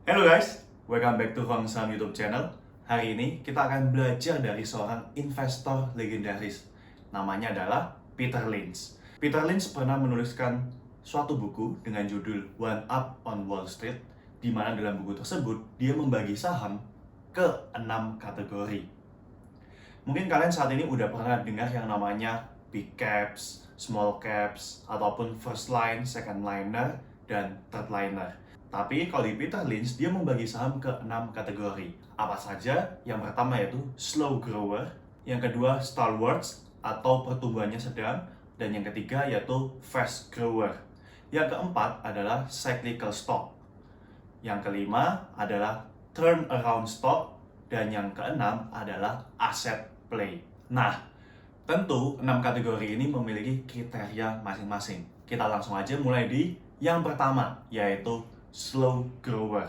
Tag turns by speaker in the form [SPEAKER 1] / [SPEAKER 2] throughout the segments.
[SPEAKER 1] Hello guys, welcome back to Huang Sam YouTube channel. Hari ini kita akan belajar dari seorang investor legendaris. Namanya adalah Peter Lynch. Peter Lynch pernah menuliskan suatu buku dengan judul One Up on Wall Street, di mana dalam buku tersebut dia membagi saham ke 6 kategori. Mungkin kalian saat ini udah pernah dengar yang namanya big caps, small caps, ataupun first line, second liner, dan third liner. Tapi kalau di Peter Lynch, dia membagi saham ke 6 kategori. Apa saja? Yang pertama yaitu slow grower, yang kedua stalwarts atau pertumbuhannya sedang, dan yang ketiga yaitu fast grower. Yang keempat adalah cyclical stock. Yang kelima adalah turnaround stock, dan yang keenam adalah asset play. Nah, tentu 6 kategori ini memiliki kriteria masing-masing. Kita langsung aja mulai di yang pertama, yaitu slow grower.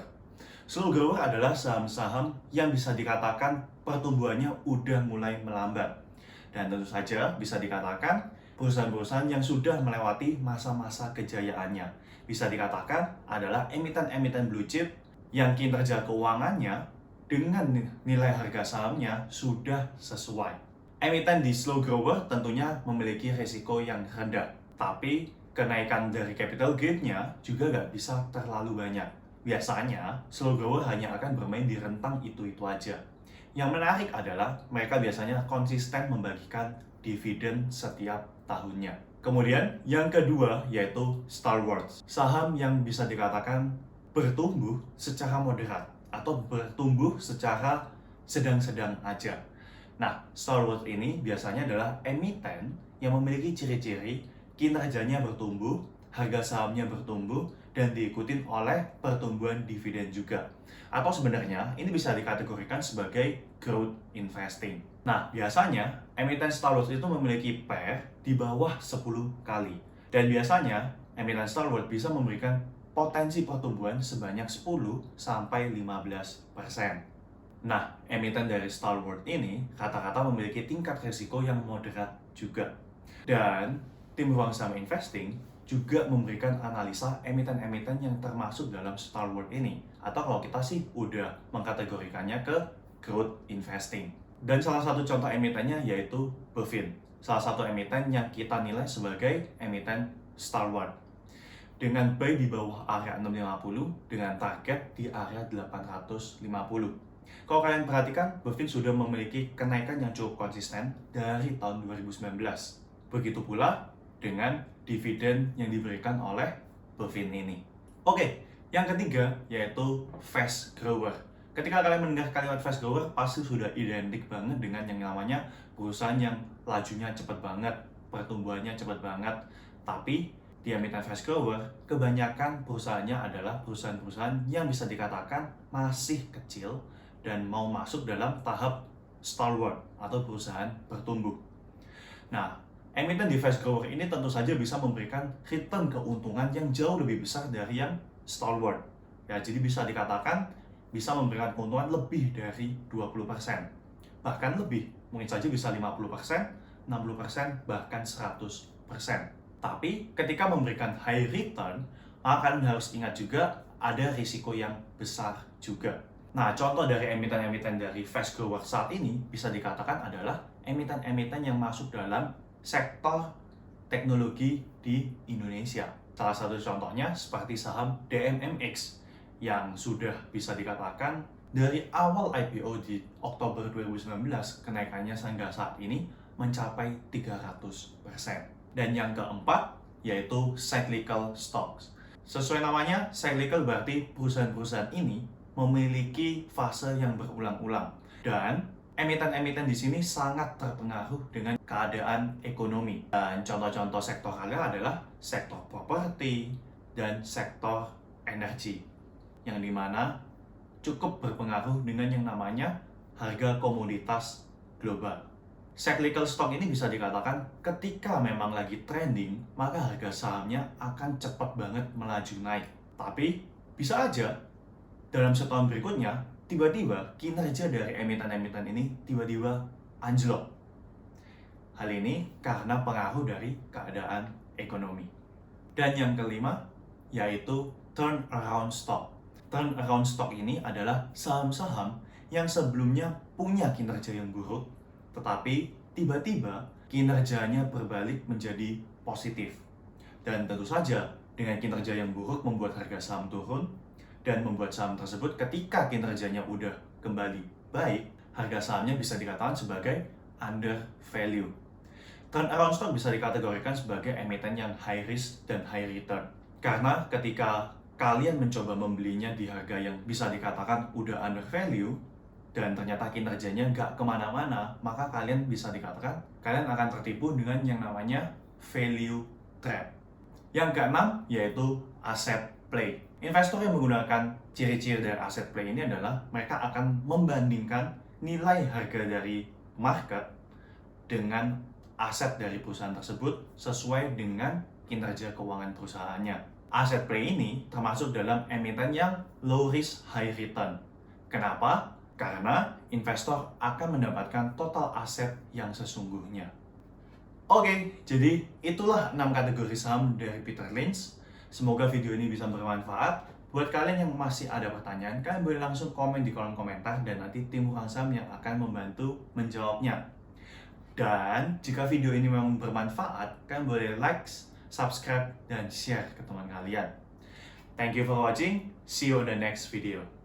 [SPEAKER 1] Slow grower adalah saham-saham yang bisa dikatakan pertumbuhannya udah mulai melambat. Dan tentu saja bisa dikatakan perusahaan-perusahaan yang sudah melewati masa-masa kejayaannya. Bisa dikatakan adalah emiten-emiten blue chip yang kinerja keuangannya dengan nilai harga sahamnya sudah sesuai. Emiten di slow grower tentunya memiliki risiko yang rendah, tapi kenaikan dari capital gain-nya juga nggak bisa terlalu banyak. Biasanya, slow grower hanya akan bermain di rentang itu-itu aja. Yang menarik adalah mereka biasanya konsisten membagikan dividen setiap tahunnya. Kemudian, yang kedua yaitu stalwarts. Saham yang bisa dikatakan bertumbuh secara moderat atau bertumbuh secara sedang-sedang aja. Nah, stalwart ini biasanya adalah emiten yang memiliki ciri-ciri kinerjanya bertumbuh, harga sahamnya bertumbuh, dan diikutin oleh pertumbuhan dividen juga. Atau sebenarnya ini bisa dikategorikan sebagai growth investing. Nah, biasanya emiten stalwart itu memiliki PER di bawah 10 kali. Dan biasanya emiten stalwart bisa memberikan potensi pertumbuhan sebanyak 10-15%. Nah, emiten dari stalwart ini rata-rata memiliki tingkat risiko yang moderat juga. Dan tim Huang Sam Investing juga memberikan analisa emiten-emiten yang termasuk dalam stalwart ini. Atau kalau kita sih udah mengkategorikannya ke growth investing. Dan salah satu contoh emitennya yaitu Buffin. Salah satu emiten yang kita nilai sebagai emiten stalwart. Dengan buy di bawah area 650 dengan target di area 850. Kalau kalian perhatikan, Buffin sudah memiliki kenaikan yang cukup konsisten dari tahun 2019. Begitu pula dengan dividen yang diberikan oleh Buffin ini. Oke, yang ketiga yaitu fast grower. Ketika kalian mendengar kalimat fast grower, pasti sudah identik banget dengan yang namanya perusahaan yang lajunya cepat banget, pertumbuhannya cepat banget. Tapi di emiten fast grower, kebanyakan perusahaannya adalah perusahaan-perusahaan yang bisa dikatakan masih kecil dan mau masuk dalam tahap stalwart atau perusahaan bertumbuh. Nah, emiten di fast grower ini tentu saja bisa memberikan return keuntungan yang jauh lebih besar dari yang stalwart. Ya, jadi bisa dikatakan bisa memberikan keuntungan lebih dari 20%. Bahkan lebih, mungkin saja bisa 50%, 60%, bahkan 100%. Tapi ketika memberikan high return, maka kalian harus ingat juga ada risiko yang besar juga. Nah, contoh dari emiten-emiten dari fast grower saat ini bisa dikatakan adalah emiten-emiten yang masuk dalam sektor teknologi di Indonesia. Salah satu contohnya seperti saham DMMX yang sudah bisa dikatakan dari awal IPO di Oktober 2019 kenaikannya hingga saat ini mencapai 300%. Dan yang keempat yaitu cyclical stocks. Sesuai namanya, cyclical berarti perusahaan-perusahaan ini memiliki fase yang berulang-ulang. Dan emiten-emiten di sini sangat terpengaruh dengan keadaan ekonomi. Dan contoh-contoh sektor halal adalah sektor properti dan sektor energi. Yang dimana cukup berpengaruh dengan yang namanya harga komoditas global. Cyclical stock ini bisa dikatakan ketika memang lagi trending, maka harga sahamnya akan cepat banget melaju naik. Tapi bisa aja dalam setahun berikutnya, tiba-tiba kinerja dari emiten-emiten ini tiba-tiba anjlok. Hal ini karena pengaruh dari keadaan ekonomi. Dan yang kelima, yaitu turnaround stock. Turnaround stock ini adalah saham-saham yang sebelumnya punya kinerja yang buruk, tetapi tiba-tiba kinerjanya berbalik menjadi positif. Dan tentu saja, dengan kinerja yang buruk membuat harga saham turun, dan membuat saham tersebut ketika kinerjanya udah kembali baik, harga sahamnya bisa dikatakan sebagai under value. Turnaround stock bisa dikategorikan sebagai emiten yang high risk dan high return. Karena ketika kalian mencoba membelinya di harga yang bisa dikatakan udah under value, dan ternyata kinerjanya nggak kemana-mana, maka kalian bisa dikatakan kalian akan tertipu dengan yang namanya value trap. Yang keenam yaitu asset play. Investor yang menggunakan ciri-ciri dari asset play ini adalah mereka akan membandingkan nilai harga dari market dengan aset dari perusahaan tersebut sesuai dengan kinerja keuangan perusahaannya. Asset play ini termasuk dalam emiten yang low risk high return. Kenapa? Karena investor akan mendapatkan total aset yang sesungguhnya. Oke, jadi itulah 6 kategori saham dari Peter Lynch. Semoga video ini bisa bermanfaat. Buat kalian yang masih ada pertanyaan, kalian boleh langsung komen di kolom komentar dan nanti tim Hurang Saham yang akan membantu menjawabnya. Dan jika video ini memang bermanfaat, kalian boleh like, subscribe, dan share ke teman kalian. Thank you for watching. See you on the next video.